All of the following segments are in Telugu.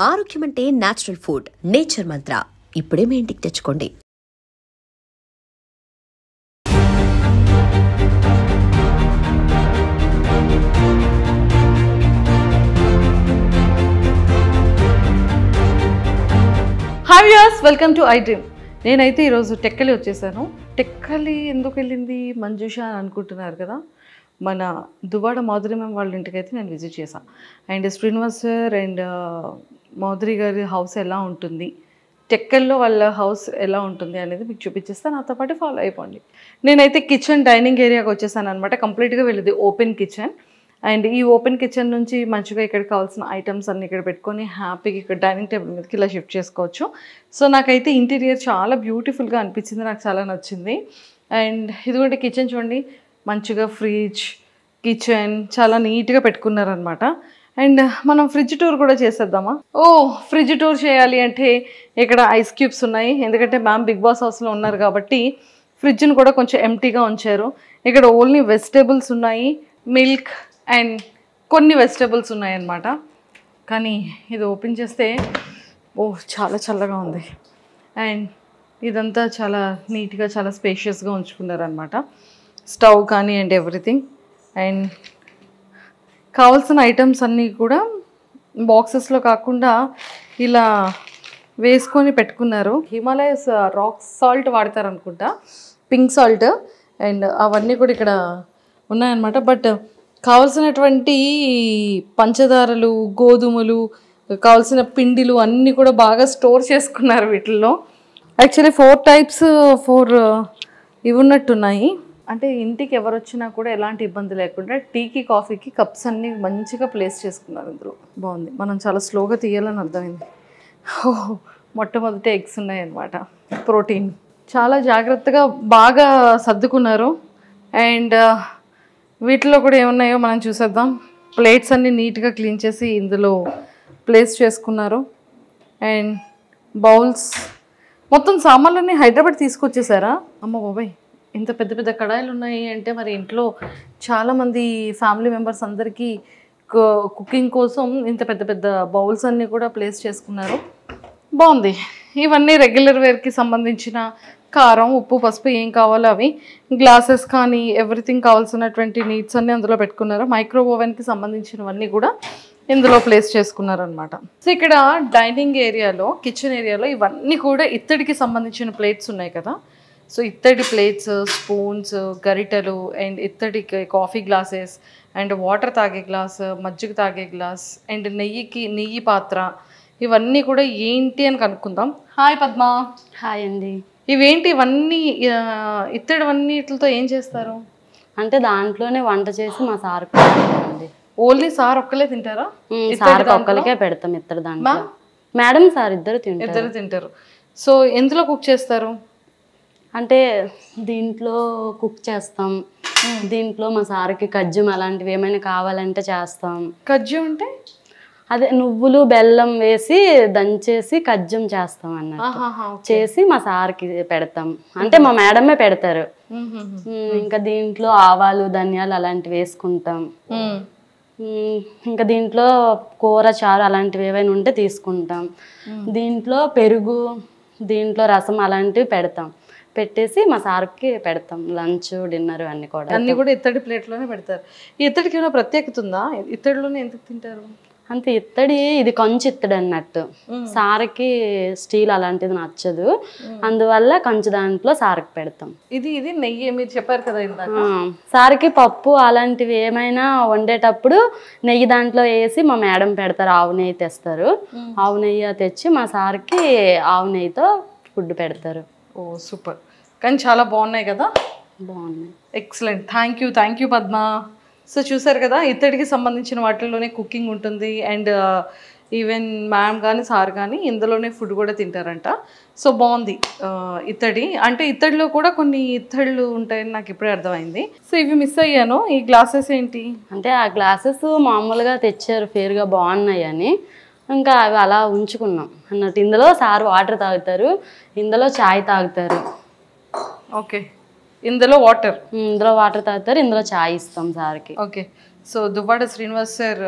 ఆరోగ్యం అంటే నేచురల్ ఫుడ్. నేచర్ మంత్ర ఇప్పుడే మీ ఇంటికి తెచ్చుకోండి. Hi viewers, welcome to I dream. నేనైతే ఈరోజు టెక్కలి వచ్చేసాను. టెక్కలి ఎందుకు వెళ్ళింది మంజుష అని అనుకుంటున్నారు కదా. మన దువ్వాడ మాధురి మ్యామ్ వాళ్ళ ఇంటికి అయితే నేను విజిట్ చేశాను. And Srinivas sir and Madhuri గారి హౌస్ ఎలా ఉంటుంది, టెక్కల్లో వాళ్ళ హౌస్ ఎలా ఉంటుంది అనేది మీకు చూపించేస్తాను. నాతో పాటు ఫాలో అయిపోండి. నేనైతే కిచెన్ డైనింగ్ ఏరియాకి వచ్చేసాను అనమాట. కంప్లీట్గా వెళ్ళేది ఓపెన్ కిచెన్. అండ్ ఈ ఓపెన్ కిచెన్ నుంచి మంచిగా ఇక్కడ కావాల్సిన ఐటమ్స్ అన్నీ ఇక్కడ పెట్టుకొని హ్యాపీగా ఇక్కడ డైనింగ్ టేబుల్ మీదకి ఇలా షిఫ్ట్ చేసుకోవచ్చు. సో నాకైతే ఇంటీరియర్ చాలా బ్యూటిఫుల్గా అనిపించింది, నాకు చాలా నచ్చింది. అండ్ ఇదిగోండి కిచెన్ చూడండి, మంచిగా ఫ్రిడ్జ్, కిచెన్ చాలా నీట్గా పెట్టుకున్నారనమాట. అండ్ మనం ఫ్రిడ్జ్ టూర్ కూడా చేసేద్దామా? ఫ్రిడ్జ్ టూర్ చేయాలి అంటే ఇక్కడ ఐస్ క్యూబ్స్ ఉన్నాయి. ఎందుకంటే మ్యామ్ బిగ్ బాస్ హౌస్లో ఉన్నారు కాబట్టి ఫ్రిడ్జ్ని కూడా కొంచెం ఎంటీగా ఉంచారు. ఇక్కడ ఓన్లీ వెజిటేబుల్స్ ఉన్నాయి, మిల్క్ అండ్ కొన్ని వెజిటేబుల్స్ ఉన్నాయన్నమాట. కానీ ఇది ఓపెన్ చేస్తే చాలా చల్లగా ఉంది. అండ్ ఇదంతా చాలా నీట్గా చాలా స్పేషియస్గా ఉంచుకున్నారనమాట. స్టవ్ కానీ అండ్ ఎవ్రీథింగ్. అండ్ కావాల్సిన ఐటమ్స్ అన్నీ కూడా బాక్సెస్లో కాకుండా ఇలా వేసుకొని పెట్టుకున్నారు. హిమాలయస్ రాక్ సాల్ట్ వాడతారనుకుంటా, పింక్ సాల్ట్. అండ్ అవన్నీ కూడా ఇక్కడ ఉన్నాయన్నమాట. బట్ కావాల్సినటువంటి పంచదారలు, గోధుమలు, కావాల్సిన పిండిలు అన్నీ కూడా బాగా స్టోర్ చేసుకున్నారు వీటిల్లో. యాక్చువల్లీ 4 types ఇవి ఉన్నట్టున్నాయి. అంటే ఇంటికి ఎవరు వచ్చినా కూడా ఎలాంటి ఇబ్బంది లేకుండా టీకి కాఫీకి కప్స్ అన్నీ మంచిగా ప్లేస్ చేసుకున్నారు ఇందులో. బాగుంది. మనం చాలా స్లోగా తీయాలని అర్థమైంది. మొట్టమొదటి ఎగ్స్ ఉన్నాయన్నమాట, ప్రోటీన్. చాలా జాగ్రత్తగా బాగా సర్దుకున్నారు. అండ్ వీటిలో కూడా ఏమున్నాయో మనం చూసేద్దాం. ప్లేట్స్ అన్నీ నీట్గా క్లీన్ చేసి ఇందులో ప్లేస్ చేసుకున్నారు. అండ్ బౌల్స్, మొత్తం సామాన్లన్నీ హైదరాబాద్ తీసుకొచ్చేసారా? అమ్మ బాబాయ్, ఇంత పెద్ద పెద్ద కడాయిలు ఉన్నాయి అంటే మరి ఇంట్లో చాలామంది ఫ్యామిలీ మెంబర్స్ అందరికీ కుకింగ్ కోసం ఇంత పెద్ద పెద్ద బౌల్స్ అన్నీ కూడా ప్లేస్ చేసుకున్నారు. బాగుంది. ఇవన్నీ రెగ్యులర్ వేర్కి సంబంధించిన కారం, ఉప్పు, పసుపు ఏం కావాలో అవి, గ్లాసెస్ కానీ ఎవ్రీథింగ్ కావాల్సినటువంటి నీడ్స్ అన్నీ అందులో పెట్టుకున్నారు. మైక్రో ఓవెన్కి సంబంధించినవన్నీ కూడా ఇందులో ప్లేస్ చేసుకున్నారనమాట. సో ఇక్కడ డైనింగ్ ఏరియాలో, కిచెన్ ఏరియాలో ఇవన్నీ కూడా ఇత్తడికి సంబంధించిన ప్లేట్స్ ఉన్నాయి కదా. సో ఇత్తడి ప్లేట్స్, స్పూన్స్, గరిటెలు అండ్ ఇత్తడి కాఫీ గ్లాసెస్ అండ్ వాటర్ తాగే గ్లాస్, మజ్జిగ తాగే గ్లాస్ అండ్ నెయ్యి పాత్ర, ఇవన్నీ కూడా ఏంటి అని కనుక్కుందాం. హాయ్ పద్మ. హాయ్ అండి. ఇవేంటి ఇవన్నీ? ఇత్తడివన్నిటితో ఏం చేస్తారు? అంటే దాంట్లోనే వంట చేసి మా సార్ అండి. ఓన్లీ సార్ ఒక్కలే తింటారా? సార్ ఒక్కరికే పెడతాం ఇత్తడి దాంట్లో. మేడం సార్ ఇద్దరు తింటారు. సో ఎందులో కుక్ చేస్తారు? అంటే దీంట్లో కుక్ చేస్తాం. దీంట్లో మా సార్కి కజ్జం అలాంటివి ఏమైనా కావాలంటే చేస్తాం. కజ్జం అంటే అదే నువ్వులు బెల్లం వేసి దంచేసి కజ్జం చేస్తాం అన్నట్టు. చేసి మా సార్కి పెడతాం. అంటే మా మేడమే పెడతారు. ఇంకా దీంట్లో ఆవాలు, ధనియాలు అలాంటివి వేసుకుంటాం. ఇంకా దీంట్లో కూర, చారు అలాంటివి ఏవైనా ఉంటే తీసుకుంటాం. దీంట్లో పెరుగు, దీంట్లో రసం అలాంటివి పెడతాం. పెట్టేసి మా సార్కి పెడతాం. లంచ్, డిన్నర్ అన్నీ కూడా ఇత్తడి ప్లేట్లోనే పెడతారు. ఈ ఇత్తడికి ఏమైనా ప్రత్యేకత ఉందా? ఇత్తడిలోనే ఎందుకు తింటారు? అంతే, ఇత్తడి ఇది కంచు ఇత్తడి అన్నట్టు. సార్కి స్టీల్ అలాంటిది నచ్చదు, అందువల్ల కంచు దాంట్లో సార్కి పెడతాం. ఇది నెయ్యి మీరు చెప్పారు కదా ఇందాక. సార్కి పప్పు అలాంటివి ఏమైనా వండేటప్పుడు నెయ్యి దాంట్లో వేసి మా మేడం పెడతారు. ఆవు నెయ్యి తెస్తారు. ఆవు నెయ్యి తెచ్చి మా సార్కి ఆవు నెయ్యితో ఫుడ్ పెడతారు. సూపర్. కానీ చాలా బాగున్నాయి కదా. బాగున్నాయి. Excellent. Thank you Padma. So చూసారు కదా, ఇత్తడికి సంబంధించిన వాటిల్లోనే కుకింగ్ ఉంటుంది. అండ్ ఈవెన్ మ్యామ్ కానీ సార్ కానీ ఇందులోనే ఫుడ్ కూడా తింటారంట. సో బాగుంది. ఇత్తడి అంటే ఇత్తడిలో కూడా కొన్ని ఇత్తళ్ళు ఉంటాయని నాకు ఇప్పుడే అర్థమైంది. సో ఇవి మిస్ అయ్యాను. ఈ గ్లాసెస్ ఏంటి అంటే ఆ గ్లాసెస్ మామూలుగా తెచ్చారు, ఫేర్గా బాగున్నాయి అని. ఇంకా అవి అలా ఉంచుకున్నాం అన్నట్టు. ఇందులో సార్ వాటర్ తాగుతారు, ఇందులో చాయ్ తాగుతారు. ఓకే, ఇందులో వాటర్ తాగుతారు, ఇందులో చాయ్ ఇస్తాం సార్కి. Okay. So Duvvada Srinivas sir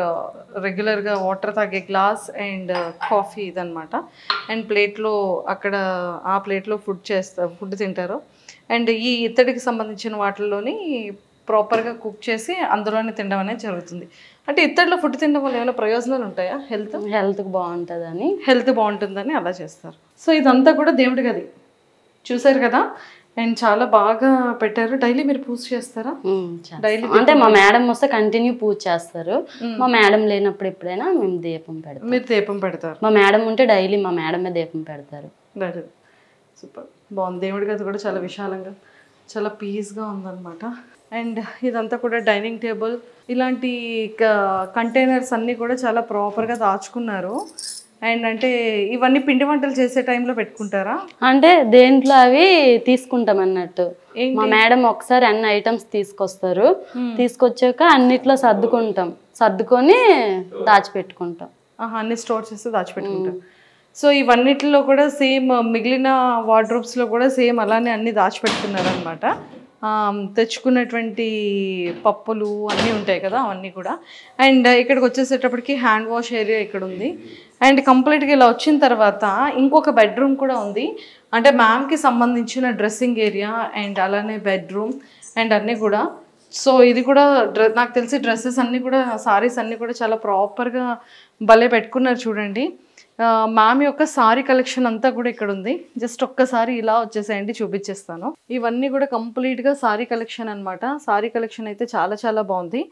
రెగ్యులర్గా వాటర్ తాగే గ్లాస్ అండ్ కాఫీ ఇదనమాట. అండ్ ప్లేట్లో అక్కడ ఆ ప్లేట్లో ఫుడ్ తింటారు. అండ్ ఈ ఇత్తడికి సంబంధించిన వాటిల్లోని ప్రాపర్గా కుక్ చేసి అందులోనే తినడం అనేది జరుగుతుంది. అంటే ఇత్తడిలో ఫుడ్ తినడం వల్ల ఏమైనా ప్రయోజనాలు ఉంటాయా? హెల్త్కి బాగుంటుందని, హెల్త్ బాగుంటుందని అలా చేస్తారు. సో ఇదంతా కూడా దేవుడి గది చూసారు కదా. అండ్ చాలా బాగా పెట్టారు. డైలీ మీరు పూజ చేస్తారా? డైలీ అంటే మా మేడం వస్తే కంటిన్యూ పూజ చేస్తారు. మా మేడం లేనప్పుడు ఎప్పుడైనా మేము దీపం పెడతాం. మీరు దీపం పెడతారు? మా మేడం ఉంటే డైలీ మా మేడమే దీపం పెడతారు. సూపర్, బాగుంది. దేవుడి గది కూడా చాలా విశాలంగా చాలా పీస్గా ఉందన్నమాట. అండ్ ఇదంతా కూడా డైనింగ్ టేబుల్, ఇలాంటి కంటైనర్స్ అన్నీ కూడా చాలా ప్రాపర్గా దాచుకున్నారు. అండ్ అంటే ఇవన్నీ పిండి వంటలు చేసే టైంలో పెట్టుకుంటారా? అంటే దేంట్లో అవి తీసుకుంటాం అన్నట్టు. మా మేడం ఒకసారి అన్ని ఐటమ్స్ తీసుకొస్తారు, తీసుకొచ్చాక అన్నిట్లో సర్దుకొని దాచిపెట్టుకుంటాం. అన్ని స్టోర్ చేస్తే దాచిపెట్టుకుంటాం. సో ఇవన్నిటిలో కూడా సేమ్ మిగిలిన వార్డ్రోబ్స్లో కూడా సేమ్ అలానే అన్ని దాచిపెట్టుకున్నారు అనమాట. తెచ్చుకున్నటువంటి పప్పులు అన్నీ ఉంటాయి కదా, అవన్నీ కూడా. అండ్ ఇక్కడికి వచ్చేసేటప్పటికి హ్యాండ్ వాష్ ఏరియా ఇక్కడ ఉంది. అండ్ కంప్లీట్గా ఇలా వచ్చిన తర్వాత ఇంకొక బెడ్రూమ్ కూడా ఉంది. అంటే మ్యామ్కి సంబంధించిన డ్రెస్సింగ్ ఏరియా అండ్ అలానే బెడ్రూమ్ అండ్ అన్నీ కూడా. సో ఇది కూడా నాకు తెలిసి డ్రెస్సెస్ అన్నీ కూడా, సారీస్ అన్నీ కూడా చాలా ప్రాపర్గా భలే పెట్టుకున్నారు చూడండి. మ్యామ్ యొక్క సారీ కలెక్షన్ అంతా కూడా ఇక్కడ ఉంది. జస్ట్ ఒక్కసారి ఇలా వచ్చేసేయండి, చూపించేస్తాను. ఇవన్నీ కూడా కంప్లీట్గా సారీ కలెక్షన్ అనమాట. సారీ కలెక్షన్ అయితే చాలా చాలా బాగుంది.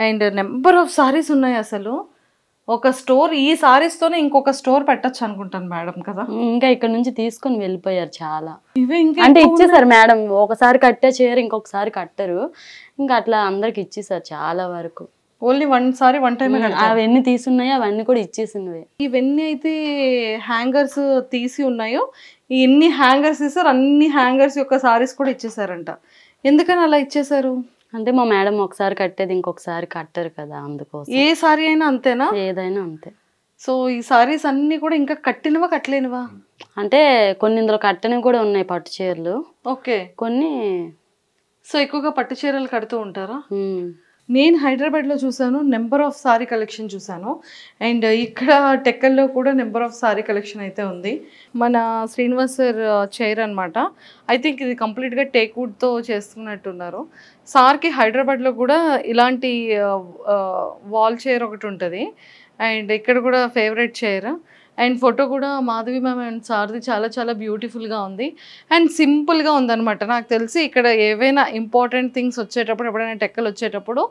అండ్ నెంబర్ ఆఫ్ సారీస్ ఉన్నాయి. అసలు ఒక స్టోర్, ఈ సారీస్తోనే ఇంకొక స్టోర్ పెట్టచ్చు అనుకుంటాను మేడం కదా. ఇంకా ఇక్కడ నుంచి తీసుకొని వెళ్ళిపోయారు చాలా. ఇవే ఇంకా అంటే ఇచ్చేసారు మేడం. ఒకసారి కట్టే చీర ఇంకొకసారి కట్టరు, ఇంకా అట్లా అందరికి ఇచ్చేసారు చాలా వరకు. ఓన్లీ వన్ టైం అవన్నీ తీసున్నాయో అవన్నీ కూడా ఇచ్చేసినవి. ఇవన్నీ అయితే హ్యాంగర్స్ తీసి ఉన్నాయో, ఎన్ని హ్యాంగర్స్ ఇస్తారు అన్ని హ్యాంగర్స్ యొక్క సారీస్ కూడా ఇచ్చేసారంట. ఎందుకని అలా ఇచ్చేసారు? అంటే మా మేడం ఒకసారి కట్టేది ఇంకొకసారి కట్టరు కదా, అందుకోసం. ఏ సారీ అయినా అంతేనా? ఏదైనా అంతే. సో ఈ సారీస్ అన్ని కూడా ఇంకా కట్టినవా కట్టలేనివా? అంటే కొన్ని ఇందులో కట్టనివి కూడా ఉన్నాయి, పట్టు చీరలు. ఓకే, కొన్ని. సో ఎక్కువగా పట్టు చీరలు కడుతూ ఉంటారా? నేను హైదరాబాద్లో చూసాను, నెంబర్ ఆఫ్ సారీ కలెక్షన్ చూసాను. అండ్ ఇక్కడ టెక్కల్లో కూడా నెంబర్ ఆఫ్ సారీ కలెక్షన్ అయితే ఉంది. మన శ్రీనివాస్ సార్ చైర్ అనమాట. ఐ థింక్ ఇది కంప్లీట్గా టేక్ వుడ్తో చేస్తున్నట్టున్నారు. సార్కి హైదరాబాద్లో కూడా ఇలాంటి వాల్ చైర్ ఒకటి ఉంటుంది. అండ్ ఇక్కడ కూడా ఫేవరెట్ చైర్. అండ్ ఫోటో కూడా మాధవి మ్యామ్ అండ్ సార్ది చాలా చాలా బ్యూటిఫుల్గా ఉంది. అండ్ సింపుల్గా ఉందన్నమాట. నాకు తెలిసి ఇక్కడ ఏవైనా ఇంపార్టెంట్ థింగ్స్ వచ్చేటప్పుడు, ఎప్పుడైనా టెక్కలు వచ్చేటప్పుడు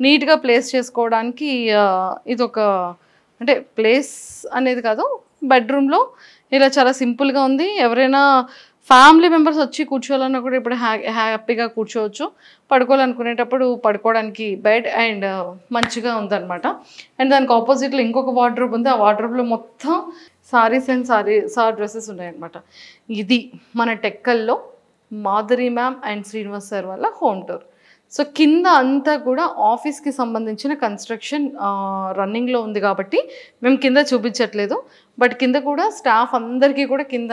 నీట్గా ప్లేస్ చేసుకోవడానికి ఇది ఒక, అంటే ప్లేస్ అనేది కాదు, బెడ్రూమ్లో ఇలా చాలా సింపుల్గా ఉంది. ఎవరైనా ఫ్యామిలీ మెంబర్స్ వచ్చి కూర్చోవాలన్నా కూడా ఇప్పుడు హ్యాపీగా కూర్చోవచ్చు. పడుకోవాలనుకునేటప్పుడు పడుకోవడానికి బెడ్ అండ్ మంచిగా ఉందన్నమాట. అండ్ దానికి ఆపోజిట్లో ఇంకొక వార్డ్రోబ్ ఉంది. ఆ వార్డ్రోబ్లో మొత్తం సారీస్ అండ్ సార్ డ్రెస్సెస్ ఉన్నాయన్నమాట. ఇది మన టెక్కల్లో Madhuri ma'am and Srinivas sir వల్ల హోమ్ టూర్. సో కింద అంతా కూడా ఆఫీస్కి సంబంధించిన కన్స్ట్రక్షన్ రన్నింగ్లో ఉంది కాబట్టి మేము కింద చూపించట్లేదు. బట్ కింద కూడా స్టాఫ్ అందరికీ కూడా కింద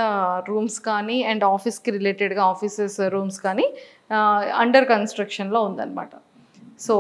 రూమ్స్ కానీ అండ్ ఆఫీస్కి రిలేటెడ్గా ఆఫీసెస్ రూమ్స్ కానీ అండర్ కన్స్ట్రక్షన్లో ఉందన్నమాట. సో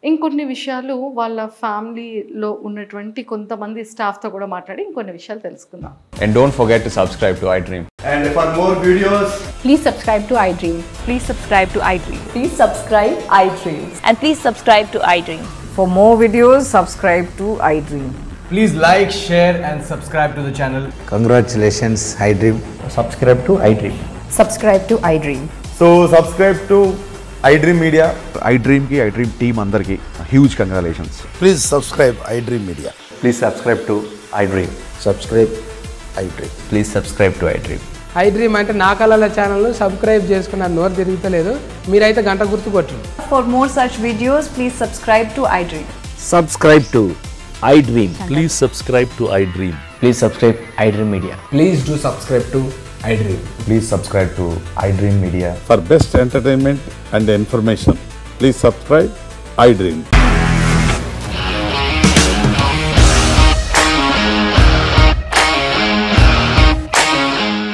ఇంకొన్ని విషయాలు వాళ్ళ ఫ్యామిలీలో ఉన్నటువంటి కొంతమంది స్టాఫ్తో కూడా మాట్లాడి ఇంకొన్ని విషయాలు తెలుసుకుందాం. And don't forget to subscribe to iDream. And for more videos, please subscribe to iDream. Please subscribe to iDream. Please subscribe iDream. And please subscribe to iDream. For more videos, subscribe to iDream. please like, share and subscribe to the channel. Congratulations, iDream. Subscribe to iDream. Subscribe to iDream. So subscribe to iDream Media. iDream ki iDream team andarki huge congratulations. Please subscribe iDream Media. Please subscribe to iDream. Subscribe iDream. Please subscribe to iDream. iDream అంటే నా కళల ఛానల్ సబ్స్క్రైబ్ చేసుకున్న నోరు తిరుగుతలేదు, మీరైతే గంట గుర్తు కొట్టండి. For more such videos, please subscribe to iDream. Subscribe to iDream. Please subscribe to iDream. Please subscribe iDream Media. Please do subscribe to iDream. Please subscribe to iDream Media. For best entertainment and information, please subscribe iDream.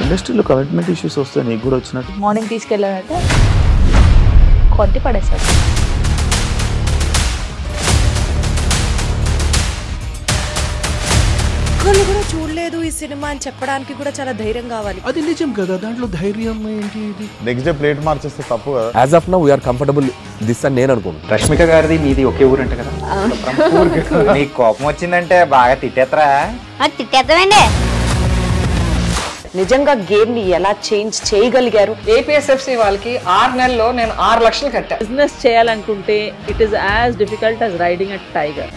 ఇండస్ట్రీలో కమిట్మెంట్ ఇష్యూస్ వస్తే నీకు కూడా వచ్చినట్టు మార్నింగ్ తీసుకెళ్ళాలంటే కొట్టి పడేసాడు. ఒక్కళ్ళు కూడా చూడలేదు ఈ సినిమా అని చెప్పడానికి కూడా చాలా ధైర్యం కావాలి. అది నిజం కదా, దాంట్లో ధైర్యం ఏంటి? ఇది నెక్స్ట్ డే ప్లేట్ మార్చేస్తే తప్పు కదా. As of now we are comfortable this అని నేను అనుకుంటున్నాను. రష్మిక గారిది మీది ఒకే ఊరు అంట కదా? నీకు కోపం వచ్చిందంటే బాగా తిట్టేత్తరా? తిట్టేద్దామండి. నిజంగా గేమ్ ని ఎలా చేంజ్ చేయగలిగారు? ఏపీఎస్ఎఫ్సి వాళ్ళకి 6 నెలల్లో నేను 6 లక్షలు కట్టా. బిజినెస్ చేయాలనుకుంటే it is as difficult as riding a tiger.